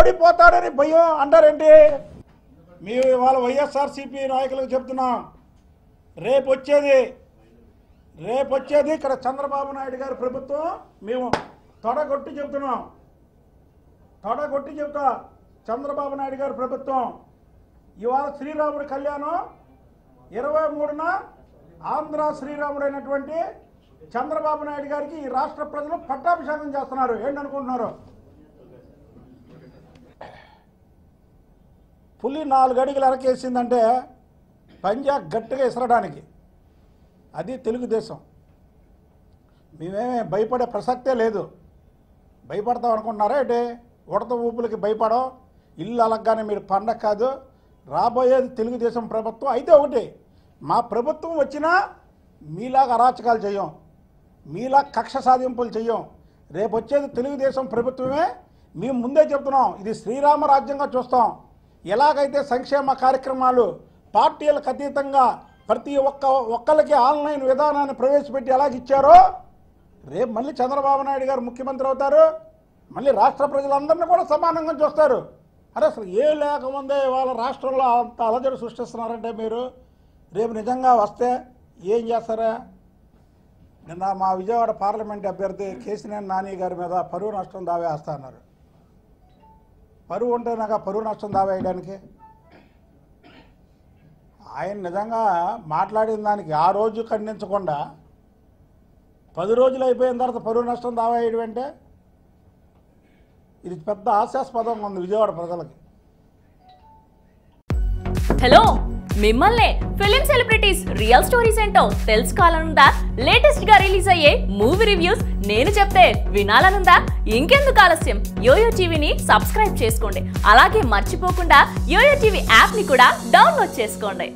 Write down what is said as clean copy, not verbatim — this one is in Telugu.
ఓడిపోతాడని భయం అంటారేంటి? మేము ఇవాళ వైఎస్ఆర్సీపీ నాయకులకు చెప్తున్నాం, రేపు వచ్చేది ఇక్కడ చంద్రబాబు నాయుడు గారి ప్రభుత్వం. మేము తొడగొట్టి చెప్తా, చంద్రబాబు నాయుడు గారి ప్రభుత్వం. ఇవాళ శ్రీరాముడి కళ్యాణం 23న ఆంధ్ర శ్రీరాముడైనటువంటి చంద్రబాబు నాయుడు గారికి ఈ రాష్ట్ర ప్రజలు పట్టాభిషేకం చేస్తున్నారు. ఏంటనుకుంటున్నారు? పులి 4 అడుగులు అరకేసిందంటే పంజా గట్టిగా ఇసరడానికి, అది తెలుగుదేశం. మేమేమీ భయపడే ప్రసక్తే లేదు. భయపడతాం అనుకుంటున్నారా ఏంటి? ఉడత ఊపులకి భయపడం, ఇల్లు అలగ్గానే మీరు పండగ కాదు. రాబోయేది తెలుగుదేశం ప్రభుత్వం. అయితే ఒకటి, మా ప్రభుత్వం వచ్చినా మీలాగా అరాచకాలు చేయం, మీలా కక్ష సాధింపులు చెయ్యం. రేపు వచ్చేది తెలుగుదేశం ప్రభుత్వమే. మేము ముందే చెప్తున్నాం, ఇది శ్రీరామ రాజ్యంగా చూస్తాం. ఎలాగైతే సంక్షేమ కార్యక్రమాలు పార్టీలకు అతీతంగా ప్రతి ఒక్కరికి ఆన్లైన్ విధానాన్ని ప్రవేశపెట్టి ఎలాగిచ్చారో, రేపు మళ్ళీ చంద్రబాబు నాయుడు గారు ముఖ్యమంత్రి అవుతారు. మళ్ళీ రాష్ట్ర ప్రజలందరినీ కూడా సమానంగా చూస్తారు. అరే అసలు ఏం లేకముందే వాళ్ళ రాష్ట్రంలో అంత అలజడి సృష్టిస్తున్నారంటే మీరు రేపు నిజంగా వస్తే ఏం చేస్తారా? నిన్న మా విజయవాడ పార్లమెంట్ అభ్యర్థి కేసినేని నాని గారి మీద పరువు నష్టం దావా వేస్తా అన్నారు. పరువు ఉంటే నాకు పరువు నష్టం దావా వేయడానికి ఆయన నిజంగా మాట్లాడిన దానికి ఆ రోజు ఖండించకుండా 10 రోజులు అయిపోయిన తర్వాత పరువు నష్టం దావా వేయడం అంటే ఇది పెద్ద హాస్యాస్పదంగా ఉంది విజయవాడ ప్రజలకి. హలో, మిమ్మల్ని ఫిలిం సెలబ్రిటీస్ రియల్ స్టోరీస్ ఏంటో తెలుసుకోవాలనుందా? లేటెస్ట్ గా రిలీజ్ అయ్యే మూవీ రివ్యూస్ నేను చెప్తే వినాలనుందా? ఇంకెందుకు ఆలస్యం, యోయో టీవీని సబ్స్క్రైబ్ చేసుకోండి. అలాగే మర్చిపోకుండా యోయో టీవీ యాప్ ని కూడా డౌన్లోడ్ చేసుకోండి.